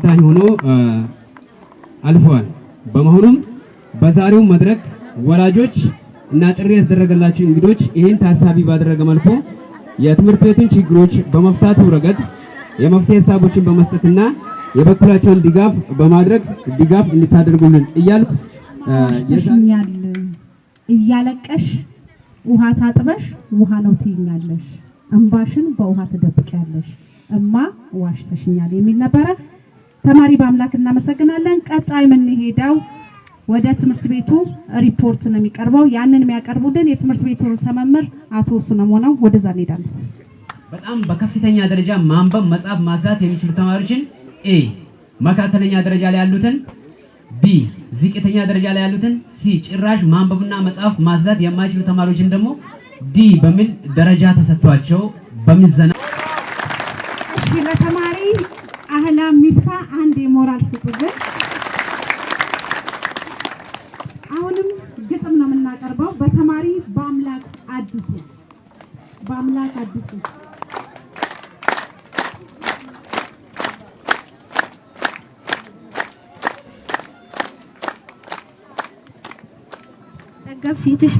ተፈታኝ ሆኖ አልፈዋል። በመሆኑም በዛሬው መድረክ ወላጆች እና ጥሪ የተደረገላቸው እንግዶች ይህን ታሳቢ ባደረገ መልኩ የትምህርት ቤቱን ችግሮች በመፍታቱ ረገድ የመፍትሄ ሀሳቦችን በመስጠትና የበኩላቸውን ድጋፍ በማድረግ ድጋፍ እንድታደርጉልን እያልኩ የሽኛል እያለቀሽ ውሃ ታጥበሽ ውሃ ነው ትይኛለሽ፣ እንባሽን በውሃ ትደብቂያለሽ፣ እማ ዋሽተሽኛል የሚል ነበረ። ተማሪ በአምላክ እናመሰግናለን። ቀጣይ ምን ሄዳው ወደ ትምህርት ቤቱ ሪፖርት ነው የሚቀርበው። ያንን የሚያቀርቡልን የትምህርት ቤቱ ርዕሰ መምህር አቶ ሱነሞን ነው። ወደዛ እንሄዳለን። በጣም በከፍተኛ ደረጃ ማንበብ መጻፍ ማስላት የሚችሉ ተማሪዎችን ኤ፣ መካከለኛ ደረጃ ላይ ያሉትን ቢ፣ ዝቅተኛ ደረጃ ላይ ያሉትን ሲ፣ ጭራሽ ማንበብና መጻፍ ማስላት የማይችሉ ተማሪዎችን ደግሞ ዲ በሚል ደረጃ ተሰጥቷቸው በሚዘና እሺ፣ ለተማሪ አህላም ሚፍታ አንድ የሞራል ስጡልን። አሁንም ግጥም ነው የምናቀርበው በተማሪ በአምላክ አዲሱ ፊትሽ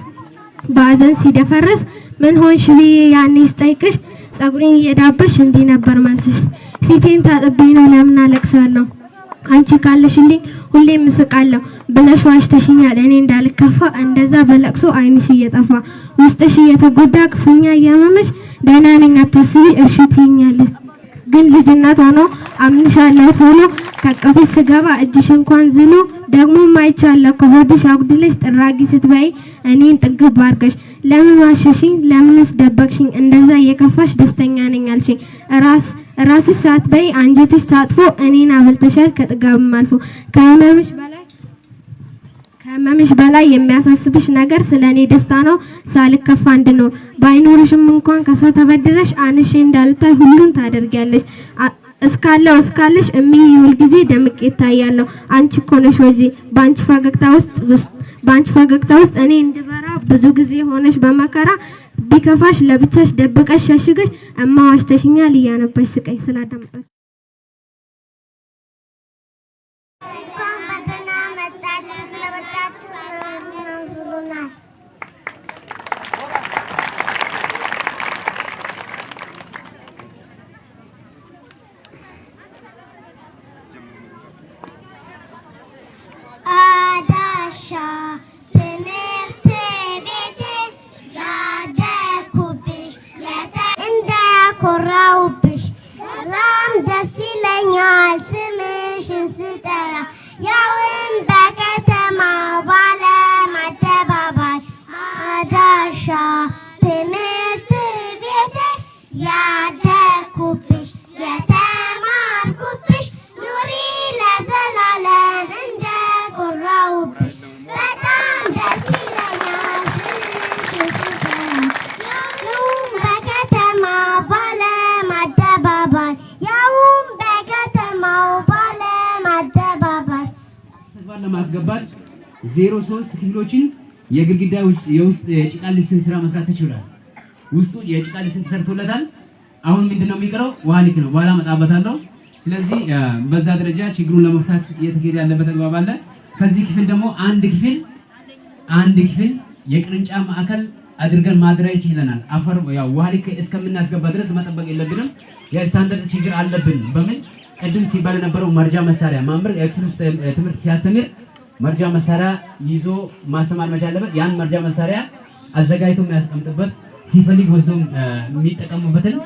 ባዘን ሲደፈርስ ምን ሆንሽ ብዬ ያኔ ስጠይቅሽ ጸጉሬን እየዳበሽ እንዲህ ነበር መልስሽ። ፊቴን ታጥቤ ነው ለምን አለቅሳለሁ አንቺ ካለሽልኝ ሁሌም እስቃለሁ ብለሽ ዋሽተሽኛል እኔ እንዳልከፋ እንደዛ በለቅሶ አይንሽ እየጠፋ ውስጥሽ እየተጎዳ ክፉኛ እያመመሽ ደህና ነኝ አታስቢ እሺ ትይኛለሽ። ግን ልጅነት ሆኖ አምንሻለሁ ቶሎ ከቀፍሽ ስገባ እጅሽ እንኳን ዝሎ ደግሞ ማይቻለሁ ከሆድሽ አጉድለሽ ጥራጊ ስትበይ እኔን ጥግብ አድርገሽ ለምን ዋሸሽኝ ለምንስ ደበቅሽኝ እንደዛ እየከፋሽ ደስተኛ ነኝ አልሽኝ። ራስሽ ሳትበይ አንጀትሽ ታጥፎ እኔን አብልተሻል ከጥጋብም አልፎ ከመምሽ በላይ የሚያሳስብሽ ነገር ስለኔ ደስታ ነው ሳልከፋ እንድኖር ባይኖርሽም እንኳን ከሰው ተበድረሽ አንሼ እንዳልታይ ሁሉን ታደርጊያለሽ። እስካለሽ ሁል ጊዜ ደምቄ እታያለሁ አንቺ እኮ ነሽ ወዜ ባንቺ ፈገግታ ውስጥ እኔ እንድበራ ብዙ ጊዜ ሆነሽ በመከራ ቢከፋሽ ለብቻሽ ደብቀሽ ሸሽገሽ እማ ዋሽተሽኛል እያነባሽ ስቀኝ ስላዳመጣሽ ኮራውብሽ ራም ደስ ይለኛል ስምሽን ስጠራ ያውን በከተማው ባለም አደባባይ አዳሻ ትምህርት ቤቴ ያደኩብሽ የተማርኩብሽ ኑሪ ለዘላለም እንደ ኮራውብሽ በጣም ደስ ይለኛል ስምሽን ስጠራ ያውን በከተማው ባለም አደባባይ ያውን በከተማው ባለም አደባባይ ተግባር ለማስገባት 03 ክፍሎችን የግድግዳ የውስጥ የጭቃ ልስን ስራ መስራት ተችሏል። ውስጡ የጭቃ ልስን ተሰርቶለታል። አሁን ምንድነው የሚቀረው? ውሃ ልክ ነው። በኋላ መጣበታለሁ። ስለዚህ በዛ ደረጃ ችግሩን ለመፍታት እየተካሄደ ያለበት ተግባብ አለ። ከዚህ ክፍል ደግሞ አንድ ክፍል የቅርንጫፍ ማዕከል አድርገን ማድረግ ይችላል። አፈር ያው ውሃ ልክ እስከምናስገባ ድረስ መጠበቅ የለብንም። የስታንዳርድ ችግር አለብን በምን ቅድም ሲባል የነበረው መርጃ መሳሪያ ማምር የክፍል ውስጥ ትምህርት ሲያስተምር መርጃ መሳሪያ ይዞ ማስተማር መቻል አለበት። ያን መርጃ መሳሪያ አዘጋጅቶ የሚያስቀምጥበት ሲፈልግ ወስዶ የሚጠቀሙበትን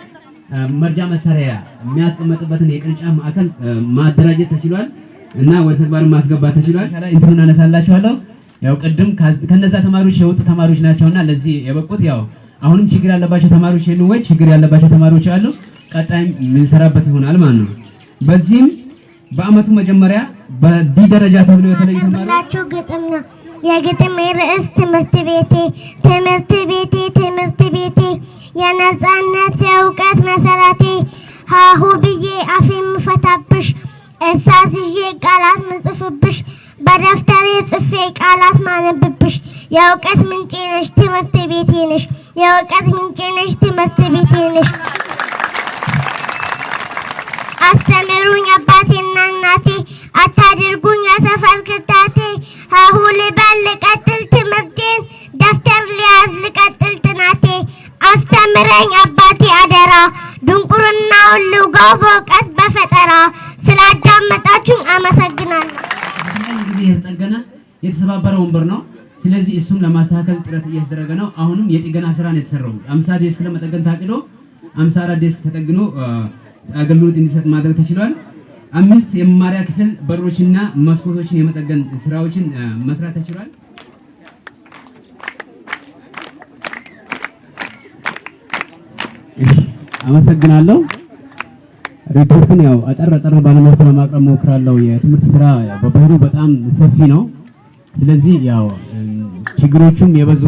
መርጃ መሳሪያ የሚያስቀምጥበትን የቅርንጫፍ ማዕከል ማደራጀት ተችሏል እና ወደ ተግባር ማስገባት ተችሏል። እንትኑን አነሳላችኋለሁ። ያው ቅድም ከነዛ ተማሪዎች የወጡ ተማሪዎች ናቸውና ለዚህ የበቁት ያው አሁንም ችግር ያለባቸው ተማሪዎች የሉ ወይ ችግር ያለባቸው ተማሪዎች አሉ። ቀጣይም የምንሰራበት ይሆናል ማለት ነው። በዚህም በአመቱ መጀመሪያ በዲ ደረጃ ተብሎ የተለየ ተማሪዎች ግጥም ነው። የግጥም ርዕስ ትምህርት ቤቴ የነጻነት የእውቀት መሰረቴ ሀሁ ብዬ አፌ የምፈታብሽ እሳስዬ ቃላት ምጽፍብሽ በደፍተሬ ጽፌ ቃላት ማነብብሽ የእውቀት ምንጭ ነሽ ትምህርት ቤቴ ነሽ የእውቀት ምንጭ ነሽ ትምህርት ቤቴ ነሽ። አስተምሩኝ አባቴና በእውቀት በፈጠራ ስላዳመጣችሁ አመሰግናለሁ። እንግዲህ የተጠገነ የተሰባበረ ወንበር ነው። ስለዚህ እሱም ለማስተካከል ጥረት እየተደረገ ነው። አሁንም የጥገና ስራ ነው የተሰራው። 50 ዴስክ ለመጠገን ታቅዶ 54 ዴስክ ተጠግኖ አገልግሎት እንዲሰጥ ማድረግ ተችሏል። 5 የመማሪያ ክፍል በሮችና መስኮቶችን የመጠገን ስራዎችን መስራት ተችሏል። አመሰግናለሁ። ሪፖርቱን ያው አጠር ባለ መልኩ ለማቅረብ ሞክራለሁ። የትምህርት ስራ በባህሪው በጣም ሰፊ ነው። ስለዚህ ያው ችግሮቹም የበዙ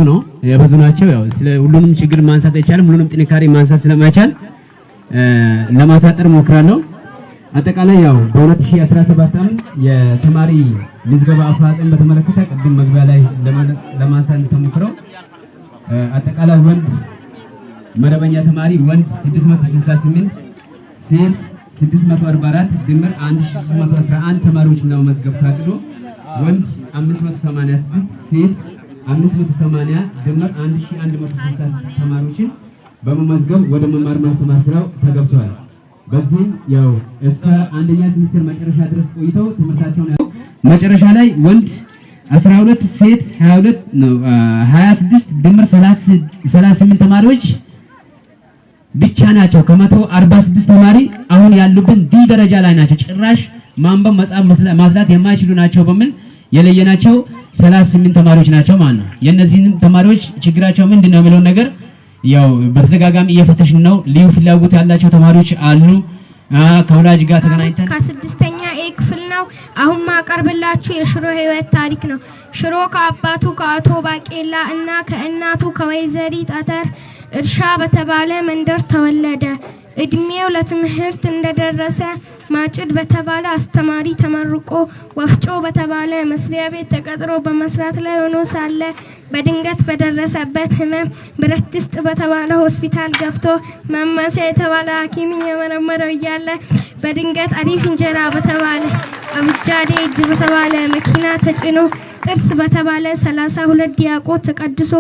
ናቸው። ያው ስለ ሁሉንም ችግር ማንሳት አይቻልም። ሁሉንም ጥንካሬ ማንሳት ስለማይቻል ለማሳጠር ሞክራለሁ። አጠቃላይ ያው በ2017 የተማሪ ምዝገባ አፈጻጸም በተመለከተ ቅድም መግቢያ ላይ ለማንሳት ተሞክረው አጠቃላይ ወንድ መደበኛ ተማሪ ወንድ 668 ሴት 644 ድምር 1611 ተማሪዎችን ለመመዝገብ ታቅዶ ወንድ 586 ሴት 580 ድምር 1166 ተማሪዎችን በመመዝገብ ወደ መማር ማስተማር ስራው ተገብቷል። በዚህም ያው እስከ አንደኛ ሴሚስተር መጨረሻ ድረስ ቆይተው ትምህርታቸውን መጨረሻ ላይ ወንድ 12 ሴት 22 ነው 26 ድምር 38 ተማሪዎች ብቻ ናቸው። ከ146 ተማሪ አሁን ያሉብን ዲ ደረጃ ላይ ናቸው። ጭራሽ ማንበብ መጻፍ ማስላት የማይችሉ ናቸው በሚል የለየናቸው 38 ተማሪዎች ናቸው ማለት ነው። የነዚህንም ተማሪዎች ችግራቸው ምንድነው የሚለው ነገር ያው በተደጋጋሚ እየፈተሽን ነው። ልዩ ፍላጎት ያላቸው ተማሪዎች አሉ። ከወላጅ ጋር ተገናኝተን ከስድስተኛ ኤ ክፍል ነው። አሁን ማቀርብላችሁ የሽሮ ህይወት ታሪክ ነው። ሽሮ ከአባቱ ከአቶ ባቄላ እና ከእናቱ ከወይዘሪት አተር እርሻ በተባለ መንደር ተወለደ። እድሜው ለትምህርት እንደደረሰ ማጭድ በተባለ አስተማሪ ተመርቆ ወፍጮ በተባለ መስሪያ ቤት ተቀጥሮ በመስራት ላይ ሆኖ ሳለ በድንገት በደረሰበት ህመም ብረት ድስት በተባለ ሆስፒታል ገብቶ መመሰ የተባለ ሐኪም የመረመረው እያለ በድንገት አሪፍ እንጀራ በተባለ አብጃዴ እጅ በተባለ መኪና ተጭኖ ጥርስ በተባለ 32 ዲያቆ ተቀድሶ